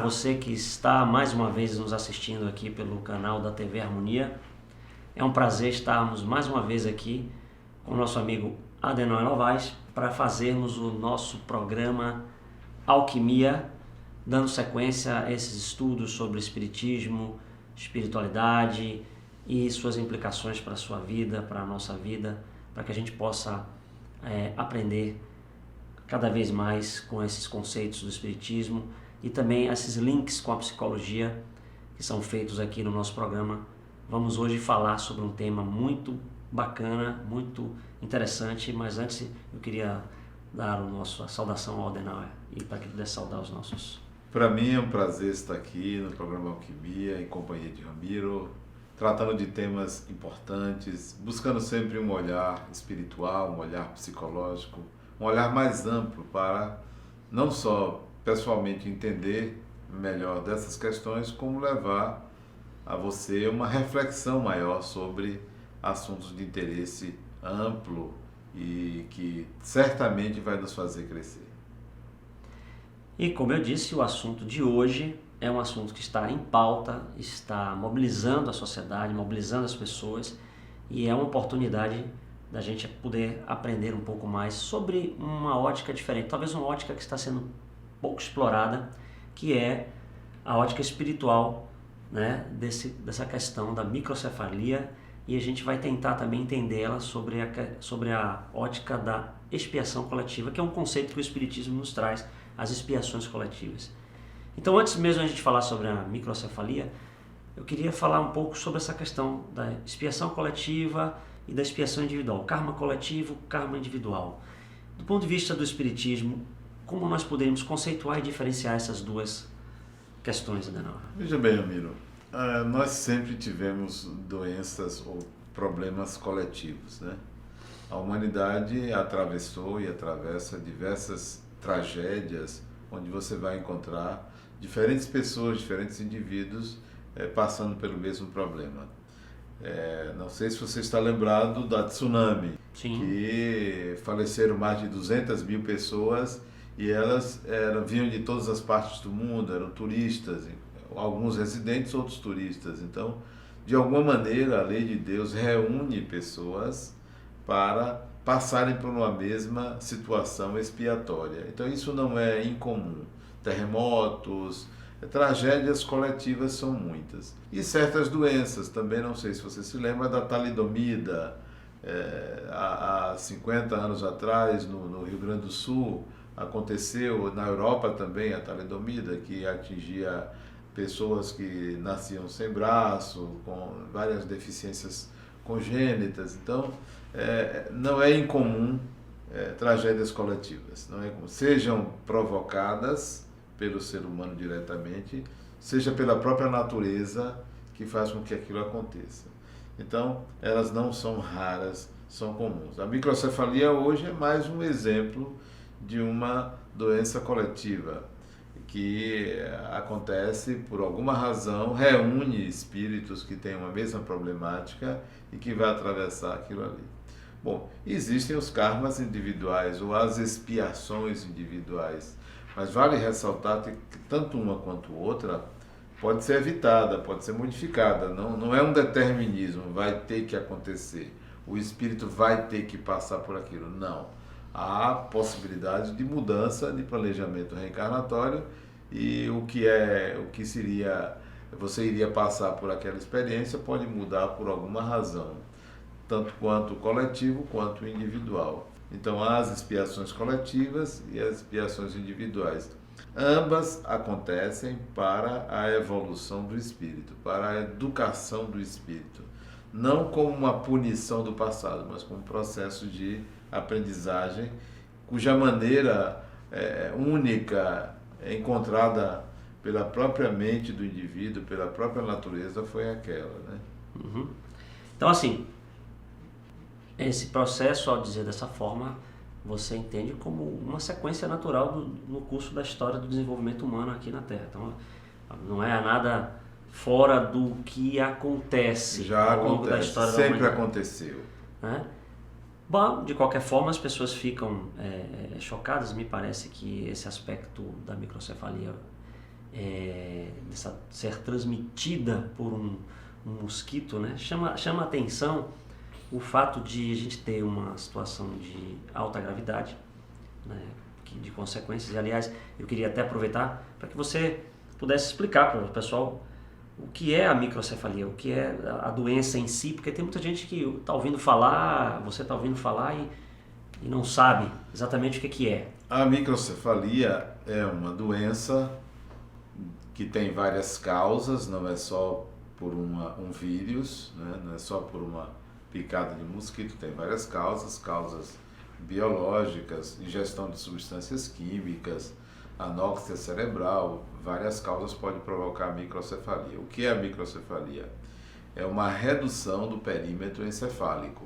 você que está mais uma vez nos assistindo aqui pelo canal da TV Harmonia. É um prazer estarmos mais uma vez aqui com o nosso amigo Adenauer Novaes para fazermos o nosso programa Alquimia, dando sequência a esses estudos sobre espiritismo, espiritualidade e suas implicações para a sua vida, para a nossa vida, para que a gente possa aprender cada vez mais com esses conceitos do espiritismo e também esses links com a psicologia que são feitos aqui no nosso programa. Vamos hoje falar sobre um tema muito bacana, muito interessante, mas antes eu queria dar a saudação ao Adenauer e para que ele pudesse saudar os nossos. Para mim é um prazer estar aqui no programa Alquimia, em companhia de Ramiro, tratando de temas importantes, buscando sempre um olhar espiritual, um olhar psicológico, um olhar mais amplo para não só pessoalmente entender melhor dessas questões, como levar a você uma reflexão maior sobre assuntos de interesse amplo e que certamente vai nos fazer crescer. E como eu disse, o assunto de hoje é um assunto que está em pauta, está mobilizando a sociedade, mobilizando as pessoas, e é uma oportunidade da gente poder aprender um pouco mais sobre uma ótica diferente, talvez uma ótica que está sendo pouco explorada, que é a ótica espiritual, né, dessa questão da microcefalia, e a gente vai tentar também entender ela sobre a ótica da expiação coletiva, que é um conceito que o Espiritismo nos traz, as expiações coletivas. Então, antes mesmo de a gente falar sobre a microcefalia, eu queria falar um pouco sobre essa questão da expiação coletiva e da expiação individual, karma coletivo, karma individual. Do ponto de vista do Espiritismo, como nós poderíamos conceituar e diferenciar essas duas questões, Adenauer? Veja bem, Ramiro, nós sempre tivemos doenças ou problemas coletivos, né? A humanidade atravessou e atravessa diversas tragédias, onde você vai encontrar diferentes pessoas, diferentes indivíduos passando pelo mesmo problema. Não sei se você está lembrado da tsunami, Sim. Que faleceram mais de 200 mil pessoas e elas vinham de todas as partes do mundo, eram turistas, alguns residentes, outros turistas. Então, de alguma maneira, a lei de Deus reúne pessoas para passarem por uma mesma situação expiatória. Então, isso não é incomum. Terremotos, tragédias coletivas são muitas. E certas doenças, também não sei se você se lembra da talidomida, há 50 anos atrás, no Rio Grande do Sul, aconteceu, na Europa também, a talidomida, que atingia pessoas que nasciam sem braço, com várias deficiências congênitas. Então, não é incomum tragédias coletivas, não é incomum. Sejam provocadas pelo ser humano diretamente, seja pela própria natureza que faz com que aquilo aconteça. Então, elas não são raras, são comuns. A microcefalia hoje é mais um exemplo de uma doença coletiva que acontece por alguma razão, reúne espíritos que têm uma mesma problemática e que vai atravessar aquilo ali. Bom, existem os karmas individuais ou as expiações individuais, mas vale ressaltar que tanto uma quanto outra pode ser evitada, pode ser modificada, não é um determinismo, vai ter que acontecer, o espírito vai ter que passar por aquilo, não. Há possibilidade de mudança de planejamento reencarnatório e o que seria, você iria passar por aquela experiência pode mudar por alguma razão, tanto quanto coletivo quanto individual. Então há as expiações coletivas e as expiações individuais. Ambas acontecem para a evolução do espírito, para a educação do espírito, não como uma punição do passado, mas como um processo de aprendizagem, cuja maneira única, encontrada pela própria mente do indivíduo, pela própria natureza, foi aquela, né? Uhum. Então, assim, esse processo, ao dizer dessa forma, você entende como uma sequência natural no curso da história do desenvolvimento humano aqui na Terra. Então, não é nada fora do que acontece Já ao longo da acontece, história da sempre humanidade. aconteceu. Né? Bom, de qualquer forma, as pessoas ficam chocadas. Me parece que esse aspecto da microcefalia ser transmitida por um mosquito, né? Chama atenção o fato de a gente ter uma situação de alta gravidade, né? De consequências. E, aliás, eu queria até aproveitar para que você pudesse explicar para o pessoal o que é a microcefalia, o que é a doença em si, porque tem muita gente que está ouvindo falar, você está ouvindo falar e não sabe exatamente o que é. A microcefalia é uma doença que tem várias causas, não é só por um vírus, né? Não é só por uma picada de mosquito, tem várias causas biológicas, ingestão de substâncias químicas, anóxia cerebral, várias causas podem provocar a microcefalia. O que é a microcefalia? É uma redução do perímetro encefálico.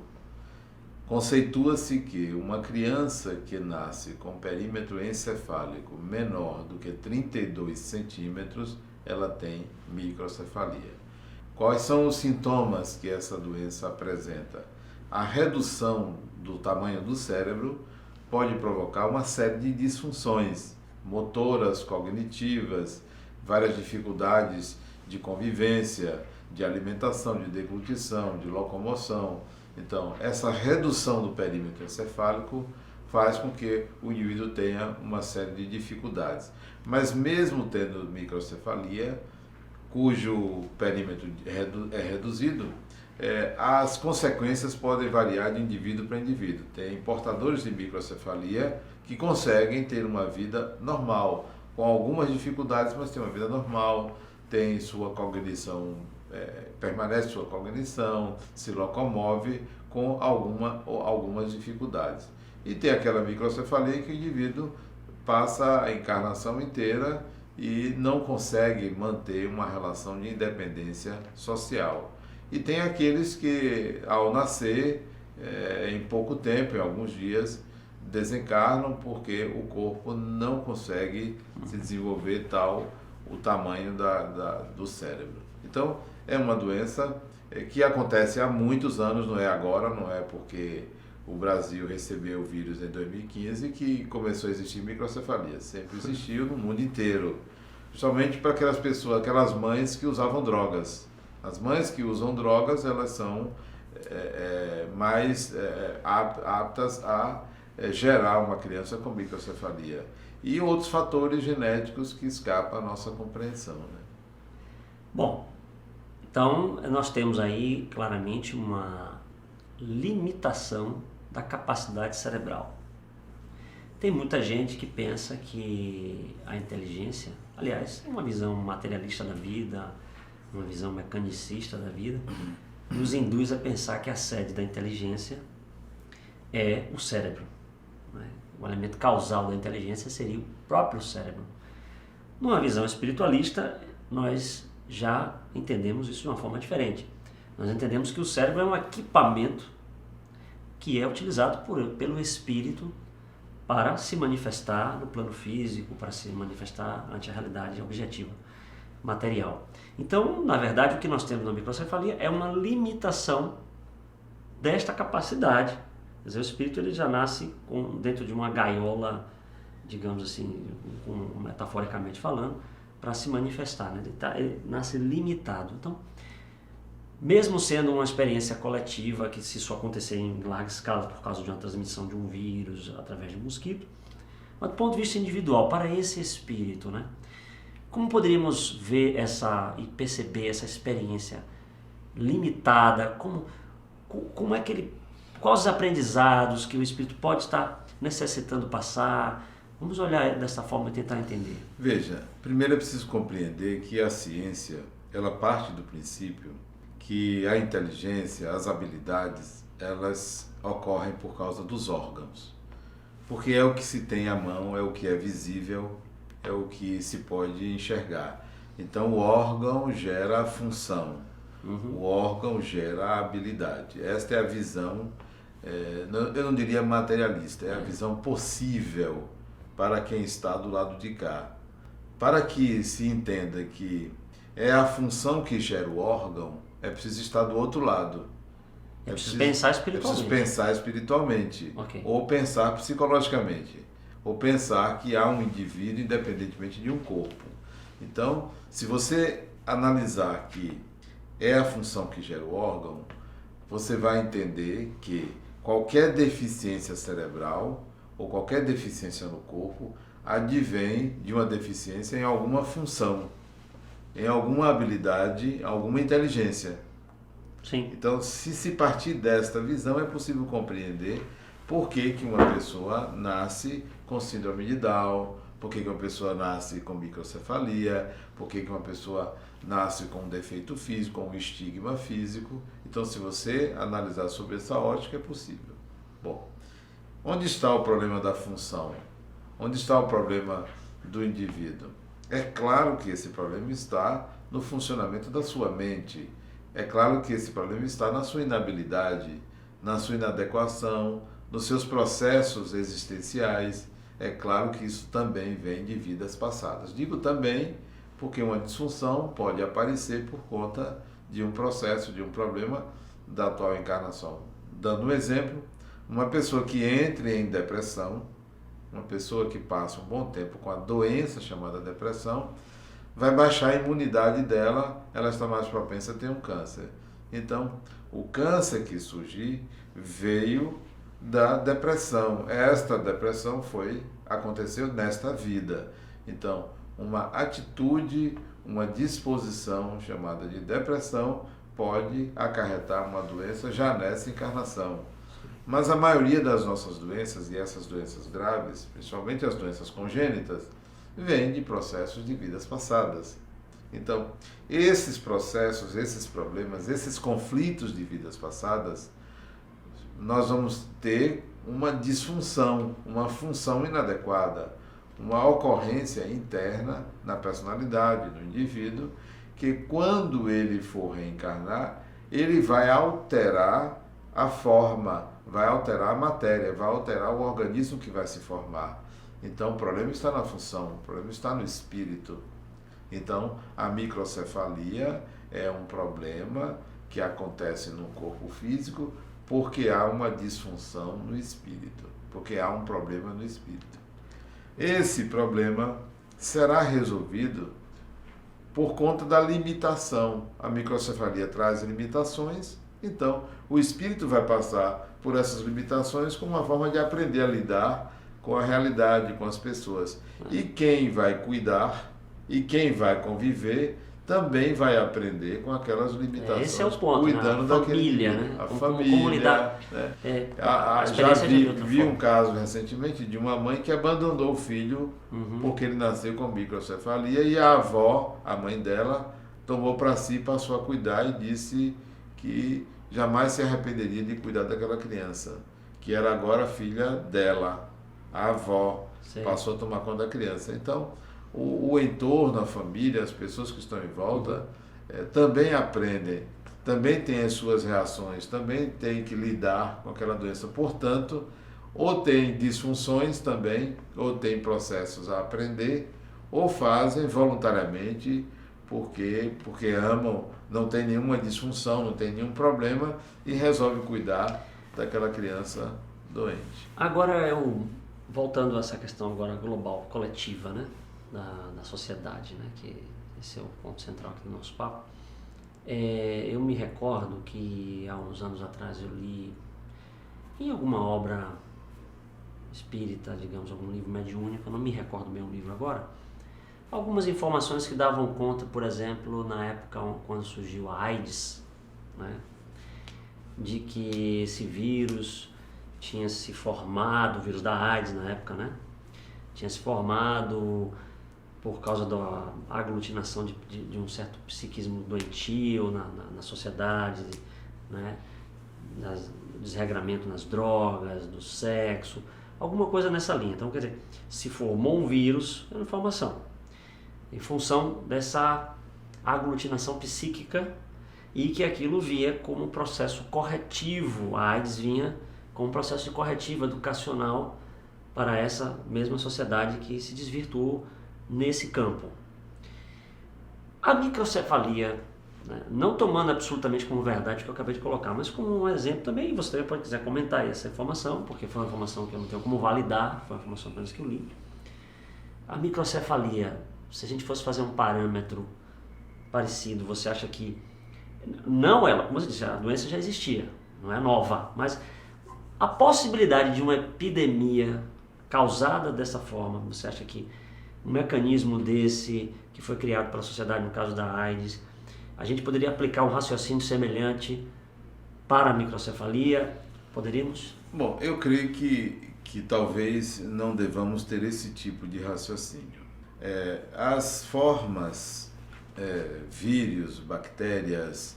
Conceitua-se que uma criança que nasce com perímetro encefálico menor do que 32 centímetros, ela tem microcefalia. Quais são os sintomas que essa doença apresenta? A redução do tamanho do cérebro pode provocar uma série de disfunções motoras, cognitivas, várias dificuldades de convivência, de alimentação, de deglutição, de locomoção. Então, essa redução do perímetro encefálico faz com que o indivíduo tenha uma série de dificuldades. Mas mesmo tendo microcefalia, cujo perímetro é reduzido, as consequências podem variar de indivíduo para indivíduo. Tem portadores de microcefalia que conseguem ter uma vida normal, com algumas dificuldades, mas tem uma vida normal, tem sua cognição, permanece sua cognição, se locomove com algumas dificuldades. E tem aquela microcefalia que o indivíduo passa a encarnação inteira e não consegue manter uma relação de independência social. E tem aqueles que, ao nascer, em pouco tempo, em alguns dias, desencarnam porque o corpo não consegue se desenvolver o tamanho do cérebro. Então, é uma doença que acontece há muitos anos, não é agora, não é porque o Brasil recebeu o vírus em 2015 que começou a existir microcefalia. Sempre existiu no mundo inteiro, justamente para aquelas pessoas, aquelas mães que usavam drogas. As mães que usam drogas, elas são mais aptas a gerar uma criança com microcefalia. E outros fatores genéticos que escapam à nossa compreensão, né? Bom, então nós temos aí claramente uma limitação da capacidade cerebral. Tem muita gente que pensa que a inteligência, aliás, é uma visão materialista da vida, uma visão mecanicista da vida, nos induz a pensar que a sede da inteligência é o cérebro, né? O elemento causal da inteligência seria o próprio cérebro. Numa visão espiritualista, nós já entendemos isso de uma forma diferente. Nós entendemos que o cérebro é um equipamento que é utilizado pelo espírito para se manifestar no plano físico, para se manifestar ante a realidade objetiva, material. Então, na verdade, o que nós temos na microcefalia é uma limitação desta capacidade. Quer dizer, o espírito ele já nasce dentro de uma gaiola, digamos assim, metaforicamente falando, para se manifestar, né? Ele nasce limitado. Então, mesmo sendo uma experiência coletiva, que se isso acontecer em larga escala por causa de uma transmissão de um vírus através de um mosquito, mas do ponto de vista individual, para esse espírito, né? Como poderíamos ver e perceber essa experiência limitada? Como é que quais os aprendizados que o espírito pode estar necessitando passar? Vamos olhar dessa forma e tentar entender. Veja, primeiro é preciso compreender que a ciência, ela parte do princípio que a inteligência, as habilidades, elas ocorrem por causa dos órgãos. Porque é o que se tem à mão, é o que é visível, é o que se pode enxergar. Então o órgão gera a função, o órgão gera a habilidade. Esta é a visão, eu não diria materialista, é a visão possível para quem está do lado de cá. Para que se entenda que é a função que gera o órgão, é preciso estar do outro lado. É preciso pensar espiritualmente. É preciso pensar espiritualmente, okay. Ou pensar psicologicamente, ou pensar que há um indivíduo independentemente de um corpo. Então, se você analisar que é a função que gera o órgão, você vai entender que qualquer deficiência cerebral ou qualquer deficiência no corpo advém de uma deficiência em alguma função, em alguma habilidade, alguma inteligência. Sim. Então, se partir desta visão, é possível compreender por que uma pessoa nasce com síndrome de Down, por que uma pessoa nasce com microcefalia, por que uma pessoa nasce com um defeito físico, com um estigma físico. Então, se você analisar sobre essa ótica, é possível. Bom, onde está o problema da função? Onde está o problema do indivíduo? É claro que esse problema está no funcionamento da sua mente. É claro que esse problema está na sua inabilidade, na sua inadequação, nos seus processos existenciais. É claro que isso também vem de vidas passadas. Digo também porque uma disfunção pode aparecer por conta de um processo, de um problema da atual encarnação. Dando um exemplo, uma pessoa que entre em depressão, uma pessoa que passa um bom tempo com a doença chamada depressão, vai baixar a imunidade dela, ela está mais propensa a ter um câncer. Então, o câncer que surgiu veio da depressão. Esta depressão aconteceu nesta vida. Então, uma atitude, uma disposição chamada de depressão pode acarretar uma doença já nessa encarnação. Mas a maioria das nossas doenças, e essas doenças graves, principalmente as doenças congênitas, vem de processos de vidas passadas. Então, esses processos, esses problemas, esses conflitos de vidas passadas, nós vamos ter uma disfunção, uma função inadequada, uma ocorrência interna na personalidade do indivíduo, que quando ele for reencarnar, ele vai alterar a forma, vai alterar a matéria, vai alterar o organismo que vai se formar. Então, o problema está na função, o problema está no espírito. Então, a microcefalia é um problema que acontece no corpo físico porque há uma disfunção no espírito, porque há um problema no espírito. Esse problema será resolvido por conta da limitação. A microcefalia traz limitações, então o espírito vai passar por essas limitações como uma forma de aprender a lidar com a realidade, com as pessoas. E quem vai cuidar e quem vai conviver também vai aprender com aquelas limitações. Esse é o ponto, cuidando né? A família, daquele, né? a família, como lidar. né? Já vi um caso recentemente de uma mãe que abandonou o filho porque ele nasceu com microcefalia e a avó, a mãe dela, tomou para si, passou a cuidar e disse que jamais se arrependeria de cuidar daquela criança, que era agora filha dela, a avó. Sim. Passou a tomar conta da criança. Então, o entorno, a família, as pessoas que estão em volta também aprendem, também têm as suas reações, também têm que lidar com aquela doença. Portanto, ou tem disfunções também, ou tem processos a aprender, ou fazem voluntariamente porque amam, não tem nenhuma disfunção, não tem nenhum problema e resolve cuidar daquela criança doente. Agora, voltando a essa questão agora global, coletiva, né? Da sociedade, né? Que esse é o ponto central aqui do nosso papo. Eu me recordo que há uns anos atrás eu li em alguma obra espírita, digamos, algum livro mediúnico, eu não me recordo bem o livro agora, algumas informações que davam conta, por exemplo, na época quando surgiu a AIDS, né? De que esse vírus tinha se formado, o vírus da AIDS na época, né? Tinha se formado por causa da aglutinação de um certo psiquismo doentio na sociedade, né? Do desregramento nas drogas, do sexo, alguma coisa nessa linha. Então, quer dizer, se formou um vírus, é uma informação, em função dessa aglutinação psíquica e que aquilo vinha como um processo corretivo, a AIDS vinha como um processo de corretivo educacional para essa mesma sociedade que se desvirtuou nesse campo. A microcefalia, né, não tomando absolutamente como verdade o que eu acabei de colocar, mas como um exemplo também, você também pode quiser comentar essa informação, porque foi uma informação que eu não tenho como validar, foi uma informação apenas que eu li. A microcefalia se a gente fosse fazer um parâmetro parecido, você acha que não ela, como você disse, a doença já existia, não é nova, mas a possibilidade de uma epidemia causada dessa forma, você acha que um mecanismo desse que foi criado pela sociedade, no caso da AIDS, a gente poderia aplicar um raciocínio semelhante para a microcefalia? Poderíamos? Bom, eu creio que talvez não devamos ter esse tipo de raciocínio. As formas, vírus, bactérias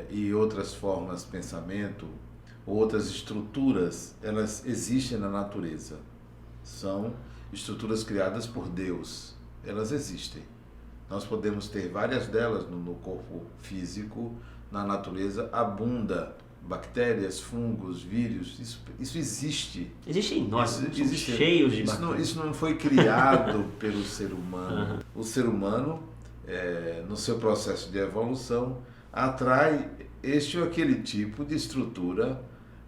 e outras formas de pensamento, outras estruturas, elas existem na natureza. São estruturas criadas por Deus. Elas existem. Nós podemos ter várias delas no corpo físico, na natureza abunda bactérias, fungos, vírus, isso existe. Existe em nós, somos cheios de bactérias. Isso não foi criado pelo ser humano. Uhum. O ser humano, no seu processo de evolução, atrai este ou aquele tipo de estrutura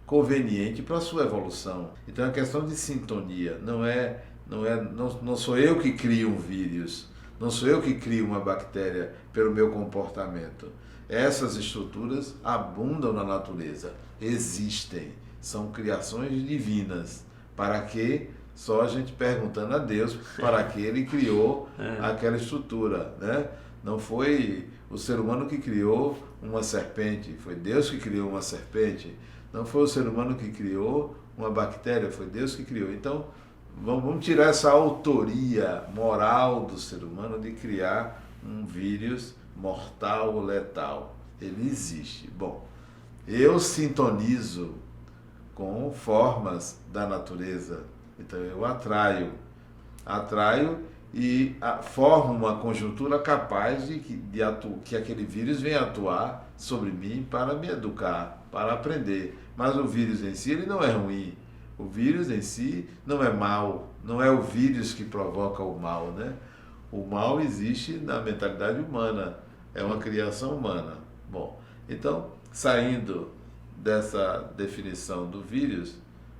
conveniente para a sua evolução. Então é uma questão de sintonia, não sou eu que crio um vírus, não sou eu que crio uma bactéria pelo meu comportamento. Essas estruturas abundam na natureza, existem, são criações divinas. Para que? Só a gente perguntando a Deus para que Ele criou aquela estrutura, né? Não foi o ser humano que criou uma serpente, foi Deus que criou uma serpente. Não foi o ser humano que criou uma bactéria, foi Deus que criou. Então, vamos tirar essa autoria moral do ser humano de criar um vírus mortal ou letal. Ele existe. Bom, eu sintonizo com formas da natureza. Então, eu atraio e formo uma conjuntura capaz de que aquele vírus venha atuar sobre mim para me educar, para aprender. Mas o vírus em si, ele não é ruim. O vírus em si não é mal. Não é o vírus que provoca o mal, né? O mal existe na mentalidade humana. É uma criação humana. Bom, então, saindo dessa definição do vírus,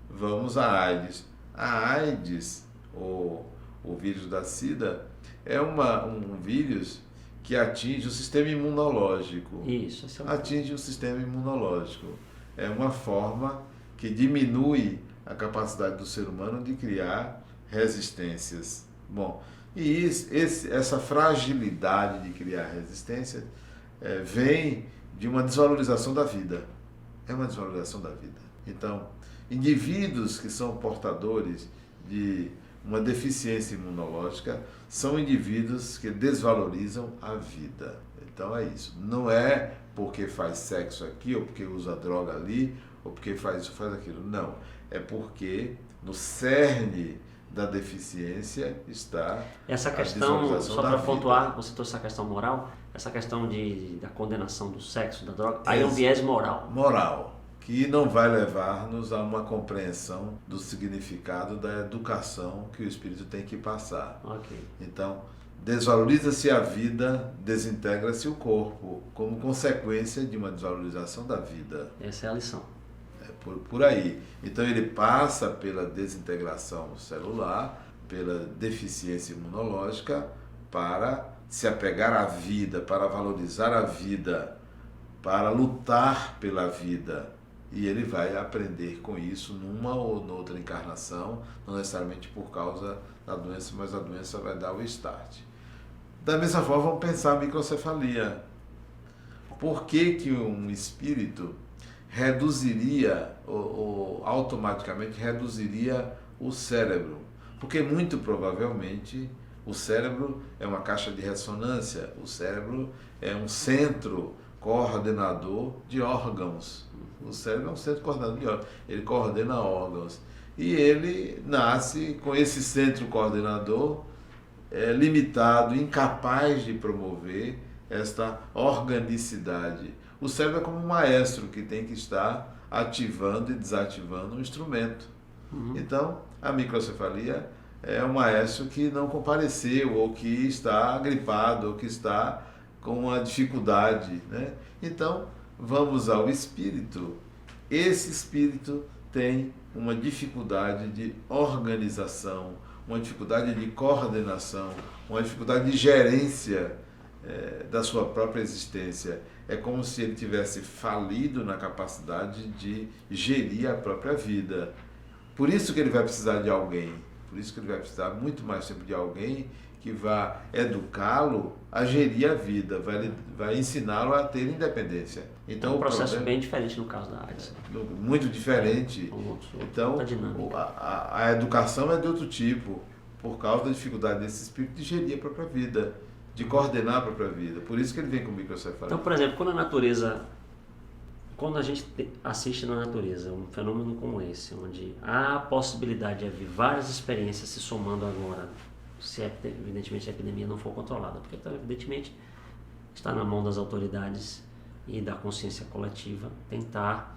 vamos à AIDS. A AIDS, ou o vírus da SIDA, é um vírus que atinge o sistema imunológico. Isso, atinge o sistema imunológico. É uma forma que diminui a capacidade do ser humano de criar resistências. Bom, e essa fragilidade de criar resistência vem de uma desvalorização da vida. É uma desvalorização da vida. Então, indivíduos que são portadores de uma deficiência imunológica são indivíduos que desvalorizam a vida. Então é isso. Não é porque faz sexo aqui, ou porque usa droga ali, ou porque faz isso, faz aquilo. Não. É porque no cerne da deficiência está essa questão, só para pontuar, você trouxe essa questão moral, essa questão da condenação do sexo, da droga, aí é um viés moral. Moral, que não vai levar-nos a uma compreensão do significado da educação que o espírito tem que passar. Okay. Então, desvaloriza-se a vida, desintegra-se o corpo, como consequência de uma desvalorização da vida. Essa é a lição. Por aí. Então ele passa pela desintegração celular, pela deficiência imunológica, para se apegar à vida, para valorizar a vida, para lutar pela vida. E ele vai aprender com isso numa ou noutra encarnação, não necessariamente por causa da doença, mas a doença vai dar o start. Da mesma forma, vamos pensar a microcefalia. Por que um espírito reduziria ou automaticamente reduziria o cérebro? Porque muito provavelmente o cérebro é uma caixa de ressonância, o cérebro é um centro coordenador de órgãos. O cérebro é um centro coordenador de órgãos, ele coordena órgãos. E ele nasce com esse centro coordenador limitado, incapaz de promover esta organicidade. O cérebro é como um maestro que tem que estar ativando e desativando um instrumento. Então, a microcefalia é um maestro que não compareceu, ou que está gripado, ou que está com uma dificuldade, né? Então, vamos ao espírito. Esse espírito tem uma dificuldade de organização, uma dificuldade de coordenação, uma dificuldade de gerência da sua própria existência. É como se ele tivesse falido na capacidade de gerir a própria vida. Por isso que ele vai precisar de alguém, por isso que ele vai precisar muito mais tempo de alguém que vá educá-lo a gerir a vida, vai ensiná-lo a ter independência. Então, é um processo bem diferente no caso da AIDS. Muito diferente. Então, a educação é de outro tipo, por causa da dificuldade desse espírito de gerir a própria vida, de coordenar a própria vida. Por isso que ele vem com microcefalia. Então, por exemplo, quando a gente assiste na natureza um fenômeno como esse, onde há a possibilidade de haver várias experiências se somando agora, se evidentemente a epidemia não for controlada, porque evidentemente está na mão das autoridades e da consciência coletiva tentar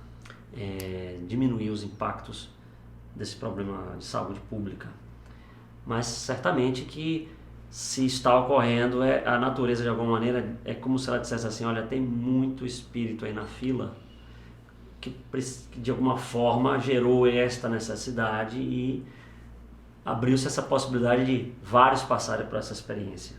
diminuir os impactos desse problema de saúde pública. Mas certamente que se está ocorrendo, a natureza de alguma maneira é como se ela dissesse assim, olha, tem muito espírito aí na fila que de alguma forma gerou esta necessidade e abriu-se essa possibilidade de vários passarem por essa experiência.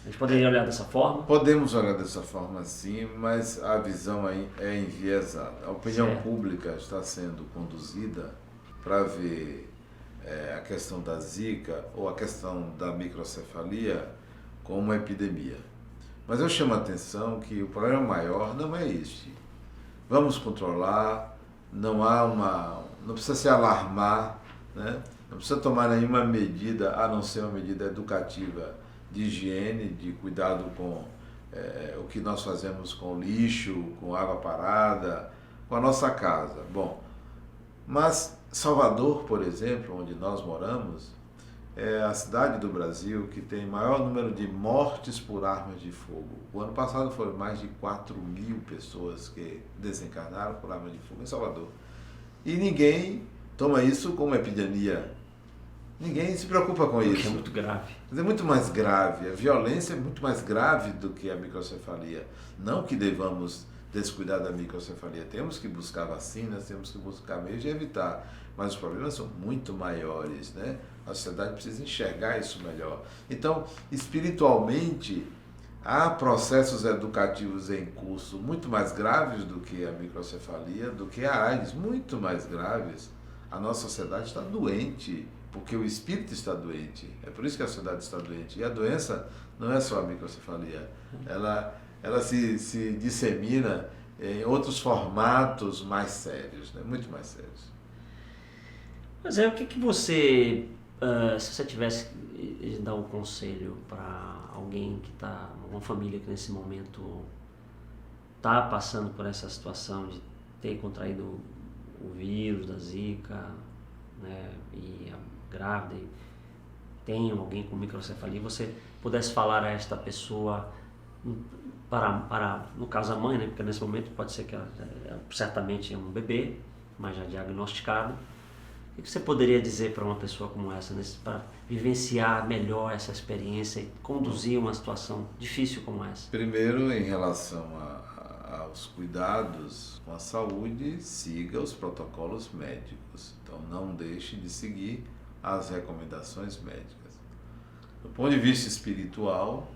A gente poderia olhar dessa forma? Podemos olhar dessa forma, sim, mas a visão aí é enviesada. A opinião pública está sendo conduzida para ver a questão da Zika ou a questão da microcefalia como uma epidemia. Mas eu chamo a atenção que o problema maior não é este. Vamos controlar, não precisa se alarmar, né? Não precisa tomar nenhuma medida, a não ser uma medida educativa de higiene, de cuidado com o que nós fazemos com lixo, com água parada, com a nossa casa. Bom, mas Salvador, por exemplo, onde nós moramos, é a cidade do Brasil que tem maior número de mortes por armas de fogo. O ano passado foram mais de 4.000 pessoas que desencarnaram por armas de fogo em Salvador. E ninguém toma isso como epidemia. Ninguém se preocupa com isso. É muito grave. Mas é muito mais grave. A violência é muito mais grave do que a microcefalia. Não que devamos descuidar da microcefalia. Temos que buscar vacinas, temos que buscar meios de evitar. Mas os problemas são muito maiores, né? A sociedade precisa enxergar isso melhor. Então, espiritualmente, há processos educativos em curso muito mais graves do que a microcefalia, do que a AIDS, muito mais graves. A nossa sociedade está doente, porque o espírito está doente. É por isso que a sociedade está doente. E a doença não é só a microcefalia. Ela se dissemina em outros formatos mais sérios, né? Muito mais sérios. Mas o que você, se você tivesse de dar um conselho para alguém que está, uma família que nesse momento está passando por essa situação de ter contraído o vírus da Zika, né, e grávida e tem alguém com microcefalia, você pudesse falar a esta pessoa, no caso a mãe, né, porque nesse momento pode ser que ela certamente é um bebê, mas já diagnosticado, o que você poderia dizer para uma pessoa como essa, para vivenciar melhor essa experiência e conduzir uma situação difícil como essa? Primeiro, em relação aos cuidados com a saúde, siga os protocolos médicos. Então, não deixe de seguir as recomendações médicas. Do ponto de vista espiritual,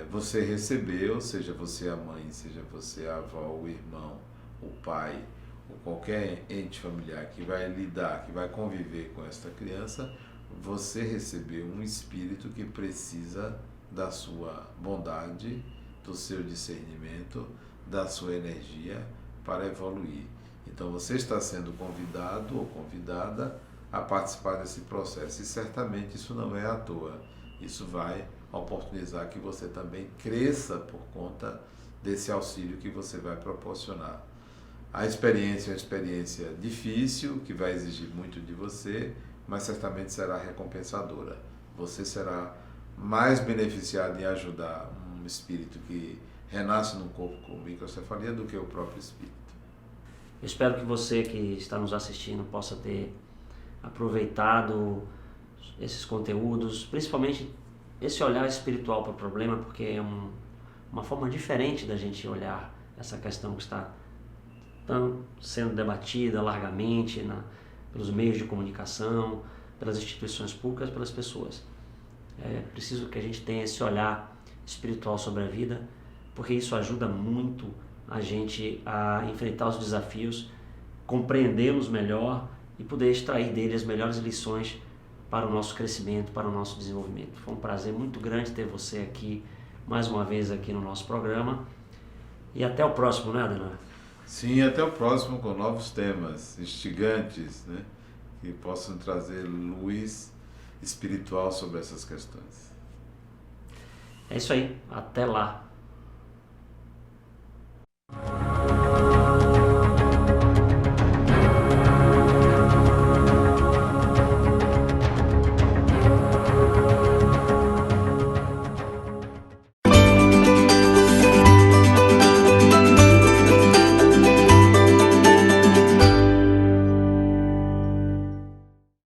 você recebeu, seja você a mãe, seja você a avó, o irmão, o pai, ou qualquer ente familiar que vai lidar, que vai conviver com esta criança, você recebeu um espírito que precisa da sua bondade, do seu discernimento, da sua energia para evoluir. Então você está sendo convidado ou convidada a participar desse processo e certamente isso não é à toa. Isso vai oportunizar que você também cresça por conta desse auxílio que você vai proporcionar. A experiência é uma experiência difícil, que vai exigir muito de você, mas certamente será recompensadora. Você será mais beneficiado em ajudar um espírito que renasce num corpo com microcefalia do que o próprio espírito. Eu espero que você que está nos assistindo possa ter aproveitado esses conteúdos, principalmente esse olhar espiritual para o problema, porque é uma forma diferente da gente olhar essa questão que está sendo debatida largamente pelos meios de comunicação, pelas instituições públicas, pelas pessoas. É preciso que a gente tenha esse olhar espiritual sobre a vida, porque isso ajuda muito a gente a enfrentar os desafios, compreendê-los melhor e poder extrair dele as melhores lições para o nosso crescimento, para o nosso desenvolvimento. Foi um prazer muito grande ter você aqui, mais uma vez aqui no nosso programa. E até o próximo, né, Adenor? Sim, até o próximo com novos temas instigantes, né? Que possam trazer luz espiritual sobre essas questões. É isso aí, até lá.